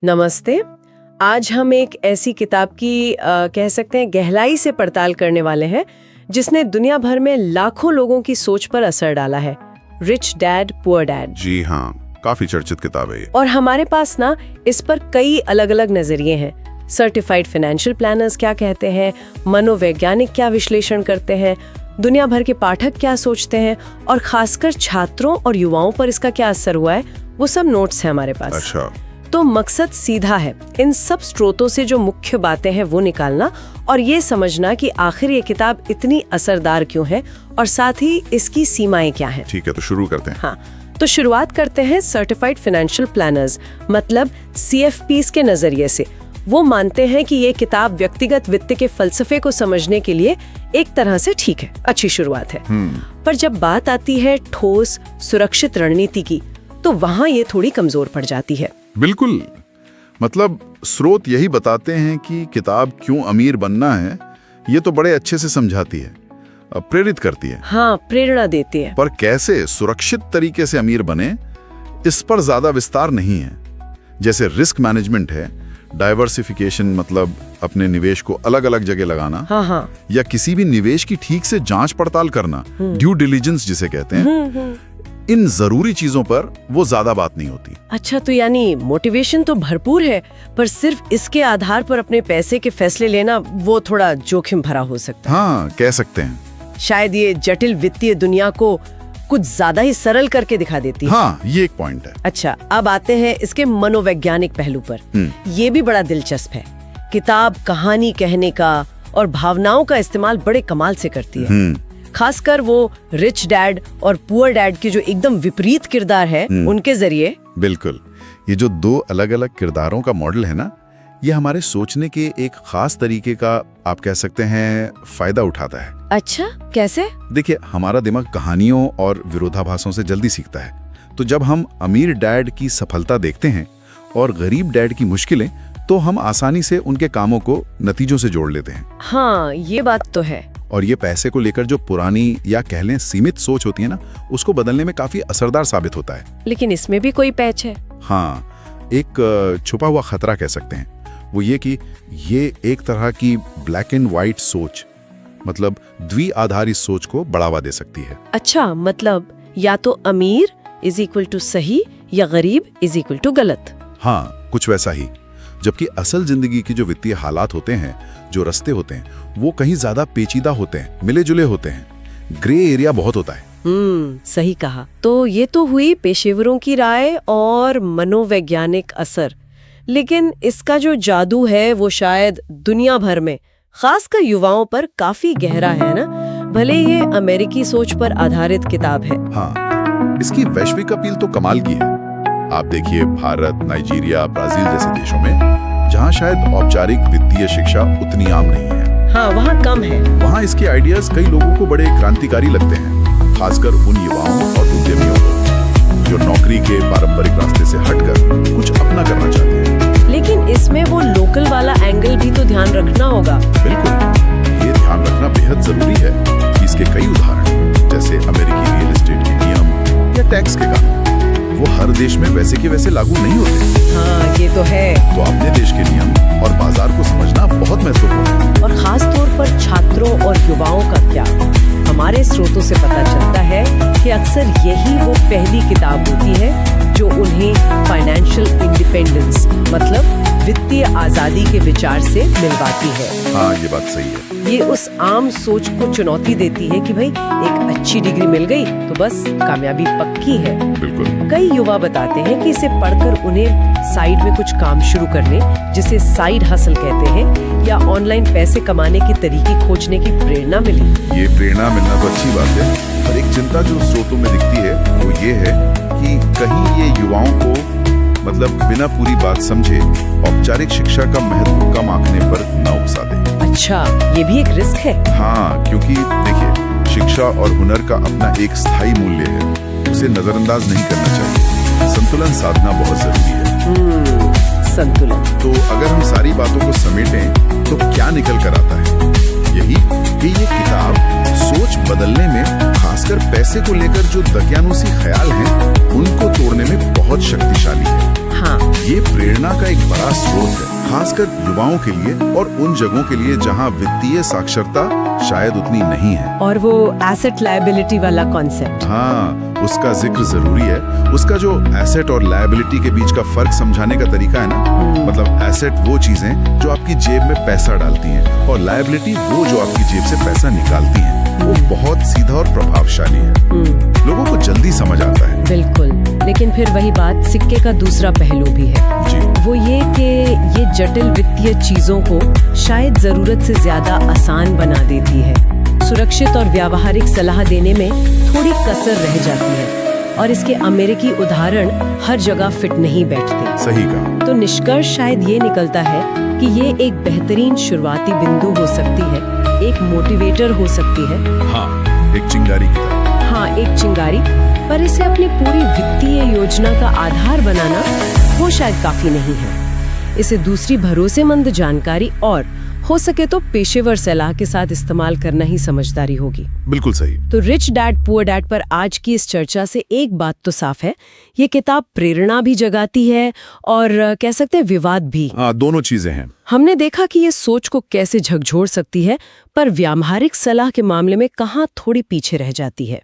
नमस्ते। आज हम एक ऐसी किताब की कह सकते हैं गहराई से पड़ताल करने वाले हैं जिसने दुनिया भर में लाखों लोगों की सोच पर असर डाला है। Rich dad poor dad. जी हाँ, काफी चर्चित किताब है ये। और हमारे पास ना इस पर कई अलग अलग नजरिए हैं। सर्टिफाइड फाइनेंशियल प्लानर्स क्या कहते हैं, मनोवैज्ञानिक क्या विश्लेषण करते हैं, दुनिया भर के पाठक क्या सोचते हैं और खासकर छात्रों और युवाओं पर इसका क्या असर हुआ है, वो सब नोट्स हैं हमारे पास। अच्छा। तो मकसद सीधा है, इन सब स्रोतों से जो मुख्य बातें हैं वो निकालना और ये समझना कि आखिर ये किताब इतनी असरदार क्यों है और साथ ही इसकी सीमाएं क्या हैं। ठीक है, तो शुरू करते हैं। हाँ, तो शुरुआत करते हैं सर्टिफाइड फाइनेंशियल प्लानर्स मतलब CFPs के नजरिए से। वो मानते हैं कि ये किताब व्यक्तिगत वित्त के फलसफे को समझने के लिए एक तरह से ठीक है, अच्छी शुरुआत है। पर जब बात आती है ठोस सुरक्षित रणनीति की, तो वहाँ ये थोड़ी कमजोर पड़ जाती है। बिल्कुल, मतलब स्रोत यही बताते हैं कि किताब क्यों अमीर बनना है, ये तो बड़े अच्छे से समझाती है, प्रेरित करती है। हाँ, प्रेरणा देती है। पर कैसे सुरक्षित तरीके से अमीर बने, इस पर ज्यादा विस्तार नहीं है। जैसे रिस्क मैनेजमेंट है, डाइवर्सिफिकेशन मतलब अपने निवेश को अलग अलग जगह लगाना, हाँ। या किसी भी निवेश की ठीक से जांच पड़ताल करना, ड्यू डिलिजेंस जिसे कहते हैं, इन जरूरी चीजों पर वो ज्यादा बात नहीं होती। अच्छा, तो यानी मोटिवेशन तो भरपूर है, पर सिर्फ इसके आधार पर अपने पैसे के फैसले लेना वो थोड़ा जोखिम भरा हो सकता है। हाँ, कह सकते हैं। शायद ये जटिल वित्तीय दुनिया को कुछ ज्यादा ही सरल करके दिखा देती है। हाँ, ये एक पॉइंट है। अच्छा, अब आते हैं इसके मनोवैज्ञानिक पहलू पर। ये भी बड़ा दिलचस्प है। किताब कहानी कहने का और भावनाओं का इस्तेमाल बड़े कमाल से करती है। खासकर वो रिच डैड और पुअर डैड के जो एकदम विपरीत किरदार है, उनके जरिए। बिल्कुल, ये जो दो अलग अलग किरदारों का मॉडल है ना, ये हमारे सोचने के एक खास तरीके का आप कह सकते हैं फायदा उठाता है। अच्छा, कैसे? देखिए, हमारा दिमाग कहानियों और विरोधाभासों से जल्दी सीखता है। तो जब हम अमीर डैड की सफलता देखते हैं और गरीब डैड की मुश्किलें, तो हम आसानी से उनके कामों को नतीजों से जोड़ लेते हैं। हाँ, ये बात तो है। और ये पैसे को लेकर जो पुरानी या कह लें सीमित सोच होती है ना, उसको बदलने में काफी असरदार साबित होता है। लेकिन इसमें भी कोई पैच है। हाँ, एक छुपा हुआ खतरा कह सकते हैं। वो ये कि ये एक तरह की ब्लैक एंड व्हाइट सोच, मतलब द्विआधारी सोच को बढ़ावा दे सकती है। अच्छा, मतलब या तो अमीर इज इक्वल टू सही या गरीब इज इक्वल टू गलत। हाँ, कुछ वैसा ही। जबकि असल जिंदगी की जो वित्तीय हालात होते हैं, जो रास्ते होते हैं, वो कहीं ज्यादा पेचीदा होते हैं, मिले जुले होते हैं। ग्रे एरिया बहुत होता है। सही कहा। तो ये तो हुई पेशेवरों की राय और मनोवैज्ञानिक असर, लेकिन इसका जो जादू है वो शायद दुनिया भर में, खासकर युवाओं पर काफी गहरा है ना। भले ये अमेरिकी सोच पर आधारित किताब है। हाँ, इसकी वैश्विक अपील तो कमाल की है। आप देखिए, भारत, नाइजीरिया, ब्राजील जैसे देशों में, जहाँ शायद औपचारिक वित्तीय शिक्षा उतनी आम नहीं है। हाँ, वहाँ कम है। वहाँ इसके आइडियाज कई लोगों को बड़े क्रांतिकारी लगते हैं, खासकर उन युवाओं और उद्यमियों को जो नौकरी के पारंपरिक रास्ते से हटकर कुछ अपना करना चाहते हैं। लेकिन इसमें वो लोकल वाला एंगल भी तो ध्यान रखना होगा। बिल्कुल, ये ध्यान रखना बेहद जरूरी है कि इसके कई उदाहरण, जैसे अमेरिकी रियल एस्टेट के नियम या टैक्स के कानून, वो हर देश में वैसे के वैसे लागू नहीं होते। हाँ, ये तो है। तो अपने देश के नियम और बाजार को समझना बहुत महत्वपूर्ण है। और खास तौर पर छात्रों और युवाओं का क्या? हमारे स्रोतों से पता चलता है कि अक्सर यही वो पहली किताब होती है जो उन्हें फाइनेंशियल इंडिपेंडेंस मतलब वित्तीय आजादी के विचार से मिलवाती है। हाँ, ये बात सही है। ये उस आम सोच को चुनौती देती है कि भाई एक अच्छी डिग्री मिल गई तो बस कामयाबी पक्की है। बिल्कुल। कई युवा बताते हैं कि इसे पढ़कर उन्हें साइड में कुछ काम शुरू करने, जिसे साइड हसल कहते हैं, या ऑनलाइन पैसे कमाने के तरीके खोजने की प्रेरणा मिली। ये प्रेरणा मिलना तो अच्छी बात है, पर एक चिंता जो स्रोतों में दिखती है वो ये है कि कहीं ये युवाओं को मतलब बिना पूरी बात समझे औपचारिक शिक्षा का महत्व कम आंकने पर न उकसा दे। अच्छा, ये भी एक रिस्क है। हाँ, क्योंकि देखिए, शिक्षा और हुनर का अपना एक स्थायी मूल्य है, उसे नजरअंदाज नहीं करना चाहिए। संतुलन साधना बहुत जरूरी है। संतुलन। तो अगर हम सारी बातों को समेटें तो क्या निकल कर आता है? यही कि ये किताब सोच बदलने में, खासकर पैसे को लेकर जो दकियानूसी ख्याल हैं, उनको तोड़ने में बहुत शक्तिशाली है। हाँ। ये प्रेरणा का एक बड़ा स्रोत है, खासकर युवाओं के लिए और उन जगहों के लिए जहां वित्तीय साक्षरता शायद उतनी नहीं है। और वो एसेट लायबिलिटी वाला कॉन्सेप्ट। हाँ, उसका जिक्र जरूरी है। उसका जो एसेट और लायबिलिटी के बीच का फर्क समझाने का तरीका है ना, मतलब एसेट वो चीजें जो आपकी जेब में पैसा डालती हैं और लायबिलिटी वो जो आपकी जेब से पैसा निकालती हैं। वो बहुत सीधा और प्रभावशाली है, लोगों को जल्दी समझ आता है। बिल्कुल, लेकिन फिर वही बात, सिक्के का दूसरा पहलू भी है जी। वो ये कि ये जटिल वित्तीय चीजों को शायद जरूरत से ज्यादा आसान बना देती है। सुरक्षित और व्यावहारिक सलाह देने में थोड़ी कसर रह जाती है और इसके अमेरिकी उदाहरण हर जगह फिट नहीं बैठते। सही कहा। तो निष्कर्ष शायद ये निकलता है कि ये एक बेहतरीन शुरुआती बिंदु हो सकती है, एक मोटिवेटर हो सकती है। हाँ, एक चिंगारी की तरह। हाँ, एक चिंगारी, पर इसे अपनी पूरी वित्तीय योजना का आधार बनाना वो शायद काफी नहीं है। इसे दूसरी भरोसेमंद जानकारी और हो सके तो पेशेवर सलाह के साथ इस्तेमाल करना ही समझदारी होगी। बिल्कुल सही। तो रिच डैड पुअर डैड पर आज की इस चर्चा से एक बात तो साफ है, ये किताब प्रेरणा भी जगाती है और कह सकते हैं विवाद भी। दोनों चीजें हैं। हमने देखा कि ये सोच को कैसे झकझोर सकती है, पर व्यावहारिक सलाह के मामले में कहाँ थोड़ी पीछे रह जाती है।